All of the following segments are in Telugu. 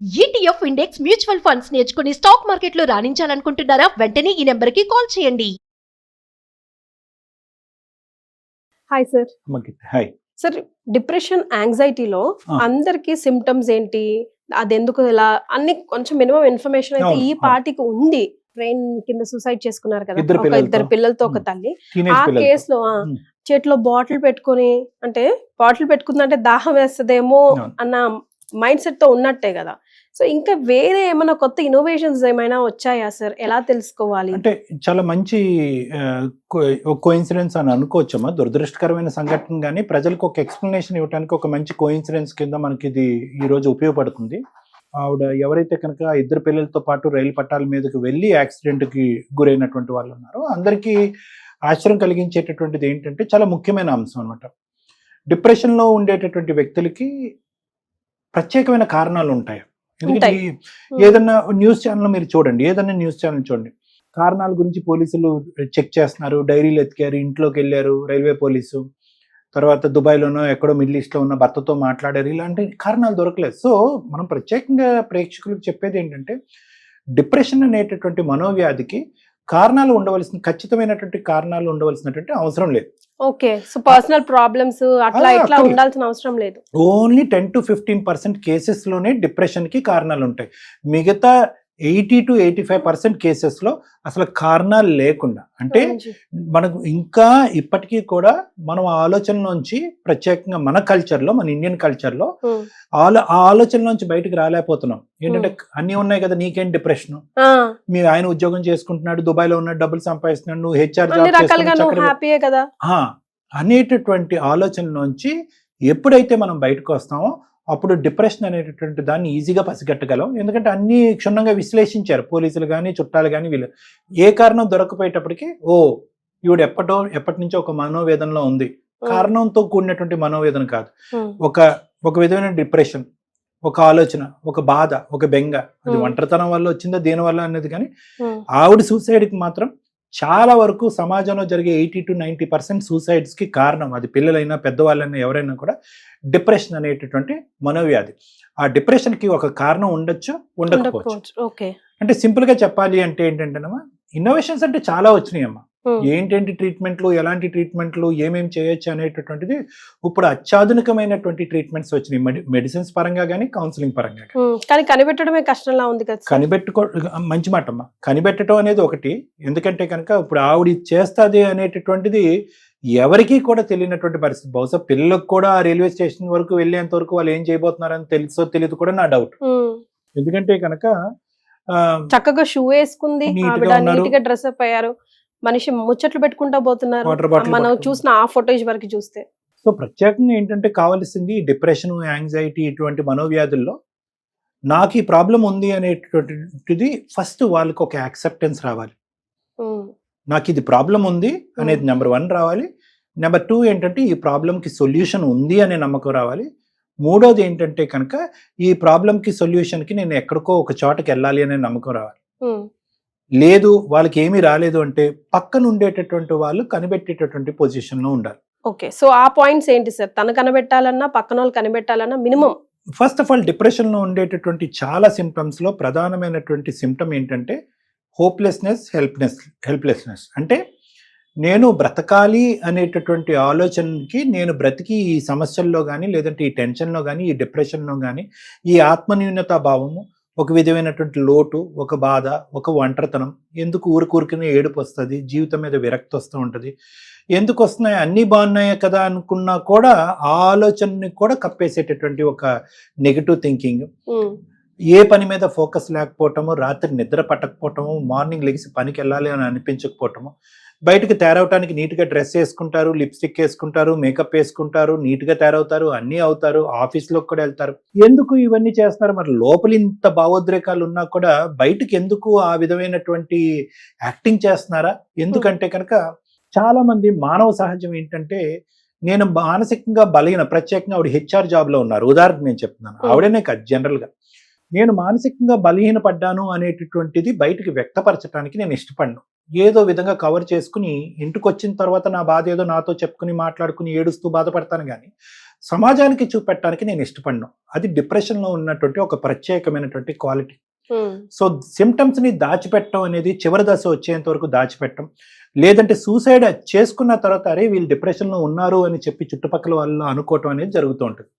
ఈటీఎఫ్ ఇండెక్స్ మ్యూచువల్ ఫండ్స్ నేర్చుకుని స్టాక్ మార్కెట్లో రాణించాలనుకుంటున్నారా? వెంటనే ఈ నెంబర్కి కాల్ చేయండి. Hi sir. Hi sir, depression యాంగ్జైటీలో అందరికి సిమ్టమ్స్ ఏంటి, అది ఎందుకు ఇలా అన్ని కొంచెం మినిమం ఇన్ఫర్మేషన్ అయితే ఈ పార్టీకి ఉంది. ట్రైన్ కింద సూసైడ్ చేసుకున్నారు కదా ఇద్దరు పిల్లలతో ఒక తల్లి. ఆ కేసులో చేతిలో బాటిల్ పెట్టుకుని, అంటే బాటిల్ పెట్టుకుందంటే దాహం వేస్తదేమో అన్న మైండ్ సెట్ తో ఉన్నట్టే కదా. సో ఇంకా వేరే ఏమైనా కొత్త ఇన్నోవేషన్స్ ఏమైనా వచ్చాయా సార్? ఎలా తెలుసుకోవాలి? అంటే చాలా మంచి కోఇన్సిడెన్స్ అని అనుకోవచ్చమ్మా. దురదృష్టకరమైన సంఘటన కానీ ప్రజలకు ఒక ఎక్స్ప్లెనేషన్ ఇవ్వడానికి ఒక మంచి కోఇన్సిడెన్స్ కింద మనకి ఇది ఈ రోజు ఉపయోగపడుతుంది. ఆవిడ ఎవరైతే కనుక ఇద్దరు పిల్లలతో పాటు రైలు పట్టాల మీదకి వెళ్ళి యాక్సిడెంట్కి గురైనటువంటి వాళ్ళు ఉన్నారో అందరికీ ఆశ్చర్యం కలిగించేటటువంటిది ఏంటంటే చాలా ముఖ్యమైన అంశం అనమాట. డిప్రెషన్లో ఉండేటటువంటి వ్యక్తులకి ప్రత్యేకమైన కారణాలు ఉంటాయి. ఎందుకంటే ఏదన్నా న్యూస్ ఛానల్ మీరు చూడండి, ఏదన్నా న్యూస్ ఛానల్ చూడండి, కారణాల గురించి పోలీసులు చెక్ చేస్తున్నారు, డైరీలు ఎత్తికారు, ఇంట్లోకి వెళ్ళారు రైల్వే పోలీసు, తర్వాత దుబాయ్లోనో ఎక్కడో మిడిల్ ఈస్ట్లో ఉన్న భర్తతో మాట్లాడారు, ఇలాంటి కారణాలు దొరకలేదు. సో మనం ప్రత్యేకంగా ప్రేక్షకులకు చెప్పేది ఏంటంటే డిప్రెషన్ అనేటటువంటి మనోవ్యాధికి కారణాలు ఉండవలసిన, ఖచ్చితమైనటువంటి కారణాలు ఉండవలసినటువంటి అవసరం లేదు. ఓకే, సో పర్సనల్ ప్రాబ్లమ్స్ అట్లా ఇట్లా ఉండాల్సిన అవసరం లేదు. ఓన్లీ 10 to 15% కేసెస్ లోనే డిప్రెషన్ కి కారణాలు ఉంటాయి. మిగతా 80 to 85% కేసెస్ లో అసలు కారణాలు లేకుండా, అంటే మనకు ఇంకా ఇప్పటికీ కూడా మనం ఆలోచనలోంచి ప్రత్యేకంగా మన కల్చర్లో, మన ఇండియన్ కల్చర్లో ఆ ఆలోచనలోంచి బయటకు రాలేకపోతున్నాం. ఏంటంటే అన్ని ఉన్నాయి కదా, నీకేం డిప్రెషన్, మీ ఆయన ఉద్యోగం చేసుకుంటున్నాడు, దుబాయ్ లో ఉన్నాడు, డబ్బులు సంపాదిస్తున్నాడు, నువ్వు హెచ్ఆర్ జాబ్ అనేటటువంటి ఆలోచనలోంచి ఎప్పుడైతే మనం బయటకు వస్తామో అప్పుడు డిప్రెషన్ అనేటటువంటి దాన్ని ఈజీగా పసిగట్టగలం. ఎందుకంటే అన్ని క్షుణ్ణంగా విశ్లేషించారు పోలీసులు కానీ చుట్టాలు కానీ. వీళ్ళు ఏ కారణం దొరకపోయేటప్పటికి ఈవిడ ఎప్పటి నుంచో ఒక మనోవేదనలో ఉంది, కారణంతో కూడినటువంటి మనోవేదన కాదు, ఒక విధమైన డిప్రెషన్, ఒక ఆలోచన, ఒక బాధ, ఒక బెంగ, అది ఒంటరితనం వల్ల వచ్చిందా దేని వల్ల అనేది. కానీ ఆవిడ సూసైడ్కి మాత్రం చాలా వరకు సమాజంలో జరిగే 80 to 90% సూసైడ్స్ కి కారణం, అది పిల్లలైనా పెద్దవాళ్ళైనా ఎవరైనా కూడా, డిప్రెషన్ అనేటటువంటి మనోవ్యాధి. ఆ డిప్రెషన్ కి ఒక కారణం ఉండొచ్చు, ఉండకపోవచ్చు. అంటే సింపుల్ గా చెప్పాలి అంటే ఏంటంటేనమ్మా, ఇన్నోవేషన్స్ అంటే చాలా వచ్చినాయమ్మా. ఏంటంటే ట్రీట్మెంట్లు, ఎలాంటి ట్రీట్మెంట్లు, ఏమేమి చేయొచ్చు అనేటటువంటిది ఇప్పుడు అత్యాధునికమైనటువంటి ట్రీట్మెంట్స్ వచ్చినాయి, మెడిసిన్స్ పరంగా కానీ కౌన్సిలింగ్ పరంగా కానీ కనిపెట్టడమే కష్టంలా ఉంది కదా. మంచి మాట అమ్మా, కనిపెట్టడం అనేది ఒకటి. ఎందుకంటే కనుక ఇప్పుడు ఆవిడ చేస్తుంది అనేటటువంటిది ఎవరికి కూడా తెలియనటువంటి పరిస్థితి. బహుశా పిల్లలకు కూడా రైల్వే స్టేషన్ వరకు వెళ్ళేంత వరకు వాళ్ళు ఏం చేయబోతున్నారని తెలుసో తెలియదు కూడా నా డౌట్. ఎందుకంటే కనుక చక్కగా షూ వేసుకుంది, నీట్ గా డ్రెస్ అప్ అయ్యారు, మనిషి ముచ్చట్లు పెట్టుకుంటా పోతున్నారు మనం చూసిన ఆ ఫోటోజ్ వరకు చూస్తే. సో ప్రత్యేకంగా ఏంటంటే కావాల్సింది డిప్రెషన్, యాంగ్జైటీ, ఇటువంటి మనోవ్యాధుల్లో నాకు ఈ ప్రాబ్లం ఉంది అనేటటువంటిది ఫస్ట్ వాళ్ళకి ఒక యాక్సెప్టెన్స్ రావాలి. నాకు ఇది ప్రాబ్లం ఉంది అనేది నెంబర్ 1 రావాలి. నెంబర్ 2 ఏంటంటే ఈ ప్రాబ్లంకి సొల్యూషన్ ఉంది అనే నమ్మకం రావాలి. మూడోది ఏంటంటే కనుక ఈ ప్రాబ్లంకి సొల్యూషన్కి నేను ఎక్కడికో ఒక చోటకి వెళ్ళాలి అనే నమ్మకం రావాలి. లేదు వాళ్ళకి ఏమీ రాలేదు అంటే పక్కన ఉండేటటువంటి వాళ్ళు కనిపెట్టేటటువంటి పొజిషన్ లో ఉండాలి. ఓకే, సో ఆ పాయింట్స్ ఏంటి సార్? తను కనిపెట్టాలన్నా పక్కన వాళ్ళు కనిపెట్టాలన్నా minimum. First of all depression లో ఉండేటటువంటి చాలా సిమ్టమ్స్ లో ప్రధానమైనటువంటి సిమ్టమ్ ఏంటంటే హోప్లెస్నెస్, హెల్ప్లెస్నెస్. అంటే నేను బ్రతకాలి అనేటటువంటి ఆలోచనకి, నేను బ్రతికి ఈ సమస్యల్లో కానీ, లేదంటే ఈ టెన్షన్లో కానీ, ఈ డిప్రెషన్లో కానీ, ఈ ఆత్మన్యూనతా భావము, ఒక విధమైనటువంటి లోటు, ఒక బాధ, ఒక ఒంటరితనం, ఎందుకు ఊరికూరికనే ఏడుపు వస్తుంది, జీవితం మీద విరక్తి వస్తూ ఉంటుంది, ఎందుకు వస్తున్నాయి అన్నీ బాగున్నాయి కదా అనుకున్నా కూడా ఆ ఆలోచనని కూడా కప్పేసేటటువంటి ఒక నెగిటివ్ థింకింగ్, ఏ పని మీద ఫోకస్ లేకపోవటము, రాత్రి నిద్ర పట్టకపోవటము, మార్నింగ్ లెగిసి పనికి వెళ్ళాలి అని అనిపించకపోవటము, బయటకు తయారవటానికి నీట్గా డ్రెస్ వేసుకుంటారు, లిప్స్టిక్ వేసుకుంటారు, మేకప్ వేసుకుంటారు, నీట్గా తయారవుతారు, అన్నీ అవుతారు, ఆఫీస్లోకి కూడా వెళ్తారు. ఎందుకు ఇవన్నీ చేస్తున్నారు? మరి లోపల ఇంత భావోద్రేకాలు ఉన్నా కూడా బయటకు ఎందుకు ఆ విధమైనటువంటి యాక్టింగ్ చేస్తున్నారా? ఎందుకంటే కనుక చాలా మంది మానవ సహజం ఏంటంటే, నేను మానసికంగా బలహీన, ప్రత్యేకంగా ఆవిడ హెచ్ఆర్ జాబ్లో ఉన్నారు, ఉదాహరణకు నేను చెప్తున్నాను, ఆవిడనే కాదు జనరల్గా, నేను మానసికంగా బలహీన పడ్డాను అనేటటువంటిది బయటికి వ్యక్తపరచడానికి నేను ఇష్టపడను. ఏదో విధంగా కవర్ చేసుకుని ఇంటికి వచ్చిన తర్వాత నా బాధ ఏదో నాతో చెప్పుకుని మాట్లాడుకుని ఏడుస్తూ బాధపడతాను. కానీ సమాజానికి చూపెట్టడానికి నేను ఇష్టపడను. అది డిప్రెషన్లో ఉన్నటువంటి ఒక ప్రత్యేకమైనటువంటి క్వాలిటీ. సో సిమ్టమ్స్ని దాచిపెట్టడం అనేది చివరి దశ వచ్చేంత వరకు దాచిపెట్టడం, లేదంటే సూసైడ్ చేసుకున్న తర్వాత అరే వీళ్ళు డిప్రెషన్లో ఉన్నారు అని చెప్పి చుట్టుపక్కల వాళ్ళు అనుకోవటం అనేది జరుగుతూ ఉంటుంది.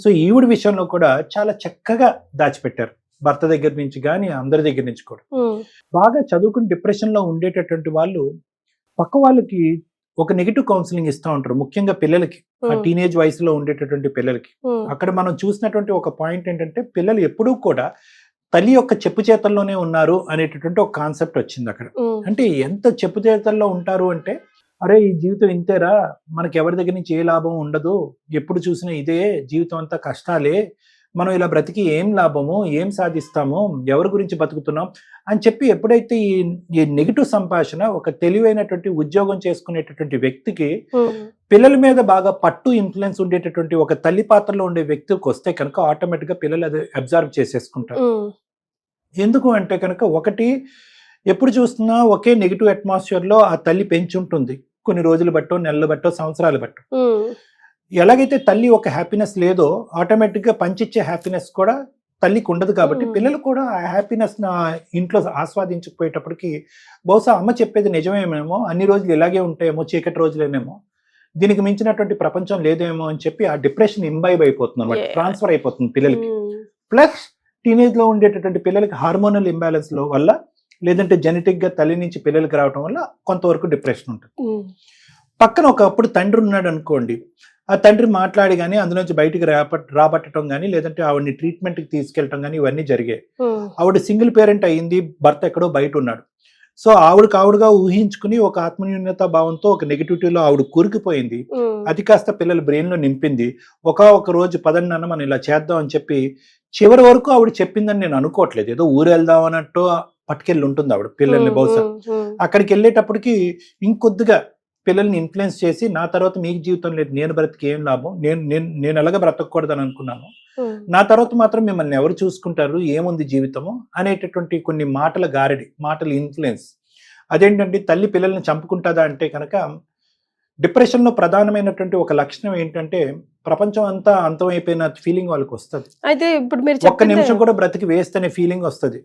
సో ఈవిడ విషయంలో కూడా చాలా చక్కగా దాచిపెట్టారు, భర్త దగ్గర నుంచి కానీ అందరి దగ్గర నుంచి కూడా. బాగా చదువుకుని డిప్రెషన్లో ఉండేటటువంటి వాళ్ళు పక్క వాళ్ళకి ఒక నెగిటివ్ కౌన్సిలింగ్ ఇస్తూ ఉంటారు, ముఖ్యంగా పిల్లలకి, ఆ టీనేజ్ వయసులో ఉండేటటువంటి పిల్లలకి. అక్కడ మనం చూసినటువంటి ఒక పాయింట్ ఏంటంటే పిల్లలు ఎప్పుడూ కూడా తల్లి యొక్క చెప్పు చేతల్లోనే ఉన్నారు అనేటటువంటి ఒక కాన్సెప్ట్ వచ్చింది అక్కడ. అంటే ఎంత చెప్పు చేతల్లో ఉంటారు అంటే అరే ఈ జీవితం ఇంతేరా, మనకి ఎవరి దగ్గర నుంచి ఏ లాభం ఉండదు, ఎప్పుడు చూసినా ఇదే జీవితం అంతా కష్టాలే, మనం ఇలా బ్రతికి ఏం లాభము, ఏం సాధిస్తాము, ఎవరి గురించి బతుకుతున్నాం అని చెప్పి ఎప్పుడైతే ఈ నెగిటివ్ సంభాషణ ఒక తెలివైనటువంటి ఉద్యోగం చేసుకునేటటువంటి వ్యక్తికి పిల్లల మీద బాగా పట్టు ఇన్ఫ్లుయెన్స్ ఉండేటటువంటి ఒక తల్లి పాత్రలో ఉండే వ్యక్తికి వస్తే కనుక ఆటోమేటిక్గా పిల్లలు అది అబ్జర్వ్ చేసేసుకుంటారు. ఎందుకు అంటే కనుక ఒకటి ఎప్పుడు చూస్తున్నా ఒకే నెగిటివ్ అట్మాస్ఫియర్లో ఆ తల్లి పెంచుంటుంది, కొన్ని రోజులు బట్టో నెలలు బట్టో సంవత్సరాలు బట్టో. ఎలాగైతే తల్లి ఒక హ్యాపీనెస్ లేదో ఆటోమేటిక్గా పంచిచ్చే హ్యాపీనెస్ కూడా తల్లికి ఉండదు. కాబట్టి పిల్లలు కూడా ఆ హ్యాపీనెస్ ఇంట్లో ఆస్వాదించకపోయేటప్పటికి బహుశా అమ్మ చెప్పేది నిజమేమేమో, అన్ని రోజులు ఇలాగే ఉంటాయేమో, చీకటి రోజులేనేమో, దీనికి మించినటువంటి ప్రపంచం లేదేమో అని చెప్పి ఆ డిప్రెషన్ ఇంబైబ్ అయిపోతుంది అనమాట, ట్రాన్స్ఫర్ అయిపోతుంది పిల్లలకి. ప్లస్ టీనేజ్లో ఉండేటటువంటి పిల్లలకి హార్మోనల్ ఇంబ్యాలెన్స్ వల్ల, లేదంటే జెనెటిక్గా తల్లి నుంచి పిల్లలకి రావడం వల్ల కొంతవరకు డిప్రెషన్ ఉంటుంది. పక్కన ఒకప్పుడు తండ్రి ఉన్నాడు అనుకోండి, ఆ తండ్రి మాట్లాడి కానీ అందులోంచి బయటికి రాబట్టడం కానీ, లేదంటే ఆవిడని ట్రీట్మెంట్కి తీసుకెళ్ళటం కానీ ఇవన్నీ జరిగాయి. ఆవిడ సింగిల్ పేరెంట్ అయ్యింది, భర్త ఎక్కడో బయట ఉన్నాడు. సో ఆవిడగా ఊహించుకుని ఒక ఆత్మన్యూన్యత భావంతో ఒక నెగిటివిటీలో ఆవిడ కూరుకుపోయింది. అది కాస్త పిల్లల బ్రెయిన్లో నింపింది. ఒక రోజు పదండి నాన్న మనం ఇలా చేద్దాం అని చెప్పి చివరి వరకు ఆవిడ చెప్పిందని నేను అనుకోవట్లేదు, ఏదో ఊరు వెళ్దాం అన్నట్టు పట్టుకెళ్ళి ఉంటుంది ఆవిడ పిల్లల్ని. బహుశా అక్కడికి వెళ్ళేటప్పటికి ఇంకొద్దిగా పిల్లల్ని ఇన్ఫ్లుయెన్స్ చేసి నా తర్వాత మీకు జీవితం లేదు, నేను బ్రతికి ఏం లాభం, నేను ఎలాగ బ్రతకూడదని అనుకున్నాను, నా తర్వాత మాత్రం మిమ్మల్ని ఎవరు చూసుకుంటారు, ఏముంది జీవితము అనేటటువంటి కొన్ని మాటల గారడి, మాటల ఇన్ఫ్లుయెన్స్. అదేంటంటే తల్లి పిల్లల్ని చంపుకుంటుందా అంటే కనుక డిప్రెషన్లో ప్రధానమైనటువంటి ఒక లక్షణం ఏంటంటే ప్రపంచం అంతా అంతమైపోయిన ఫీలింగ్ వాళ్ళకి వస్తుంది. అయితే ఇప్పుడు మీరు ఒక్క నిమిషం కూడా బ్రతికి వేస్ట్ అనే ఫీలింగ్ వస్తుంది.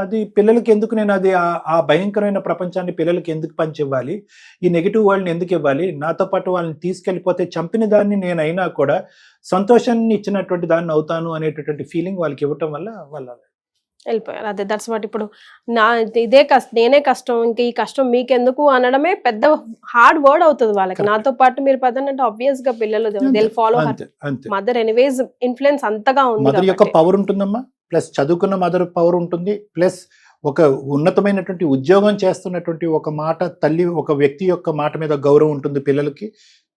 అది పిల్లలకి ఎందుకు నేను అది ఆ భయంకరమైన ప్రపంచాన్ని పిల్లలకి ఎందుకు పంచివ్వాలి, ఈ నెగిటివ్ వరల్డ్ని ఎందుకు ఇవ్వాలి, నాతో పాటు వాళ్ళని తీసుకెళ్ళిపోతే చంపిన దాన్ని నేనైనా కూడా సంతోషాన్ని ఇచ్చినటువంటి దాన్ని అవుతాను అనేటటువంటి ఫీలింగ్ వాళ్ళకి ఇవ్వటం వల్ల వాళ్ళ వెళ్ళిపోయారు. అదే దట్స్ వాట్. ఇప్పుడు ఇదే కష్టం, నేనే కష్టం, ఇంకా ఈ కష్టం మీకెందుకు అనడమే పెద్ద హార్డ్ వర్డ్ అవుతుంది వాళ్ళకి. నాతో పాటు మీరు పదనంటే ఆబ్వియస్ గా పిల్లలు they follow mother anyways, influence అంతగా ఉంది. మదర్ యొక్క పవర్ ఉంటుందమ్మా, ప్లస్ చదువుకున్న మదర్ పవర్ ఉంటుంది, ప్లస్ ఒక ఉన్నతమైనటువంటి ఉద్యోగం చేస్తున్నటువంటి ఒక మాట తల్లి, ఒక వ్యక్తి యొక్క మాట మీద గౌరవం ఉంటుంది పిల్లలకి,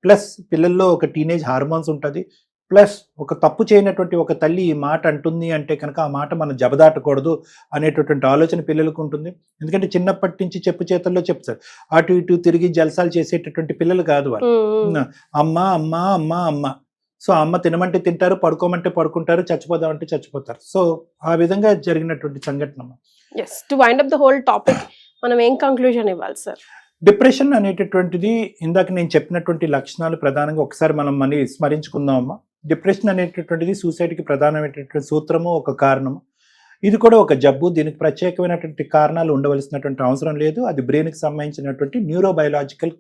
ప్లస్ పిల్లల్లో ఒక టీనేజ్ హార్మోన్స్ ఉంటుంది, ప్లస్ ఒక తప్పు చేయనటువంటి ఒక తల్లి ఈ మాట అంటుంది అంటే కనుక ఆ మాట మనం జబదాటకూడదు అనేటటువంటి ఆలోచన పిల్లలకు ఉంటుంది. ఎందుకంటే చిన్నప్పటి నుంచి చెప్పు చేతల్లో చెప్తారు, అటు ఇటు తిరిగి జలసాలు చేసేటటువంటి పిల్లలు కాదు వాళ్ళు. అమ్మ అమ్మ అమ్మ అమ్మ, సో అమ్మ తినమంటే తింటారు, పడుకోమంటే పడుకుంటారు, చచ్చిపోదామంటే చచ్చిపోతారు. సో ఆ విధంగా జరిగినటువంటి సంఘటన. To wind up the whole topic మనం ఏం కంక్లూజన్ ఇవ్వాలి సార్? డిప్రెషన్ అనేటటువంటిది ఇందాక నేను చెప్పినటువంటి లక్షణాలు ప్రధానంగా ఒకసారి మనం మళ్ళీ స్మరించుకుందామమ్మా. డిప్రెషన్ అనేటటువంటిది సూసైడ్కి ప్రధానమైనటువంటి సూత్రము, ఒక కారణము. ఇది కూడా ఒక జబ్బు, దీనికి ప్రత్యేకమైనటువంటి కారణాలు ఉండవలసినటువంటి అవసరం లేదు. అది బ్రెయిన్కి సంబంధించినటువంటి న్యూరోబయలాజికల్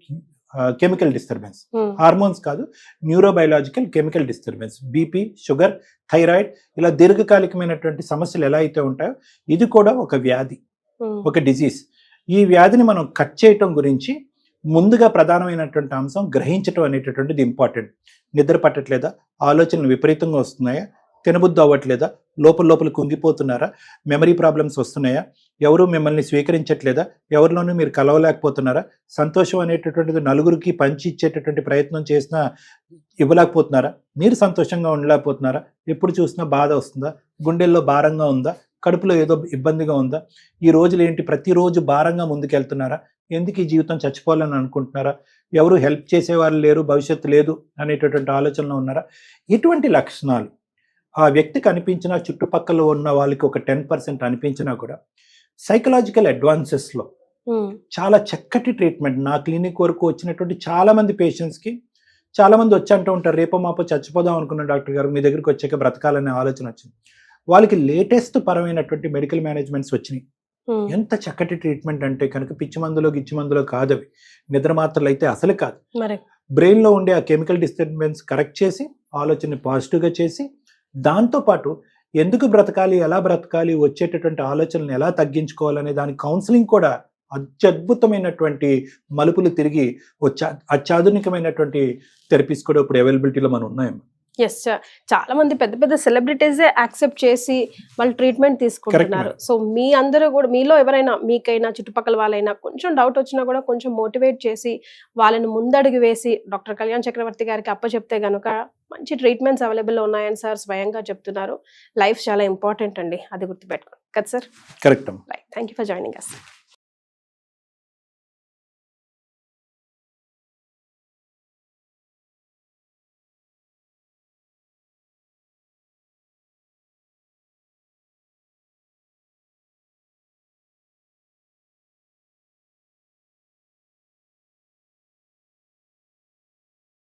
కెమికల్ డిస్టర్బెన్స్, హార్మోన్స్ కాదు, neurobiological chemical disturbance. BP, sugar, thyroid, ఇలా దీర్ఘకాలికమైనటువంటి సమస్యలు ఎలా అయితే ఉంటాయో ఇది కూడా ఒక వ్యాధి, ఒక డిజీజ్. ఈ వ్యాధిని మనం కట్ చేయటం గురించి ముందుగా ప్రధానమైనటువంటి అంశం గ్రహించటం అనేటటువంటిది ఇంపార్టెంట్. నిద్ర పట్టట్లేదా, ఆలోచనలు విపరీతంగా వస్తున్నాయా, తినబుద్ధి అవ్వట్లేదా, లోపల కుంగిపోతున్నారా, మెమరీ ప్రాబ్లమ్స్ వస్తున్నాయా, ఎవరు మిమ్మల్ని స్వీకరించట్లేదా, ఎవరిలోనూ మీరు కలవలేకపోతున్నారా, సంతోషం అనేటటువంటిది నలుగురికి పంచి ఇచ్చేటటువంటి ప్రయత్నం చేసినా ఇవ్వలేకపోతున్నారా, మీరు సంతోషంగా ఉండలేకపోతున్నారా, ఎప్పుడు చూసినా బాధ వస్తుందా, గుండెల్లో భారంగా ఉందా, కడుపులో ఏదో ఇబ్బందిగా ఉందా, ఈ రోజులు ఏంటి ప్రతిరోజు భారంగా ముందుకెళ్తున్నారా, ఎందుకు ఈ జీవితం చచ్చిపోవాలని అనుకుంటున్నారా, ఎవరు హెల్ప్ చేసేవారు లేరు, భవిష్యత్తు లేదు అనేటటువంటి ఆలోచనలో ఉన్నారా, ఇటువంటి లక్షణాలు ఆ వ్యక్తికి అనిపించినా, చుట్టుపక్కల ఉన్న వాళ్ళకి ఒక 10% అనిపించినా కూడా సైకలాజికల్ అడ్వాన్సెస్లో చాలా చక్కటి ట్రీట్మెంట్. నా క్లినిక్ వరకు వచ్చినటువంటి చాలామంది పేషెంట్స్కి చాలా మంది వచ్చి అంటూ ఉంటారు, రేపో మాపో చచ్చిపోదాం అనుకున్న డాక్టర్ గారు మీ దగ్గరికి వచ్చాక బ్రతకాలనే ఆలోచన వచ్చింది. వాళ్ళకి లేటెస్ట్ పరమైనటువంటి మెడికల్ మేనేజ్మెంట్స్ వచ్చినాయి. ఎంత చక్కటి ట్రీట్మెంట్ అంటే కనుక పిచ్చి మందులో గిచ్చి మందులో కాదు అవి, నిద్ర మాత్రలు అయితే అసలు కాదు. బ్రెయిన్ లో ఉండే ఆ కెమికల్ డిస్టర్బెన్స్ కరెక్ట్ చేసి ఆలోచనని పాజిటివ్గా చేసి, దాంతోపాటు ఎందుకు బ్రతకాలి, ఎలా బ్రతకాలి, వచ్చేటటువంటి ఆలోచనలను ఎలా తగ్గించుకోవాలనే దాని కౌన్సిలింగ్ కూడా అత్యద్భుతమైనటువంటి మలుపులు తిరిగి అత్యాధునికమైనటువంటి థెరపీస్ కూడా ఇప్పుడు అవైలబిలిటీలో మనం ఉన్నాయమ్మా. ఎస్, చాలా మంది పెద్ద పెద్ద సెలబ్రిటీసే యాక్సెప్ట్ చేసి వాళ్ళు ట్రీట్మెంట్ తీసుకుంటున్నారు. సో మీ అందరూ కూడా, మీలో ఎవరైనా, మీకైనా చుట్టుపక్కల వాళ్ళైనా కొంచెం డౌట్ వచ్చినా కూడా కొంచెం మోటివేట్ చేసి వాళ్ళని ముందడుగు వేసి డాక్టర్ కళ్యాణ్ చక్రవర్తి గారికి అప్పచెప్తే గనుక మంచి ట్రీట్మెంట్స్ అవైలబుల్లో ఉన్నాయని సార్ స్వయంగా చెప్తున్నారు. లైఫ్ చాలా ఇంపార్టెంట్ అండి, అది గుర్తుపెట్టుకోండి కదా sir. Correct. Thank you for joining us.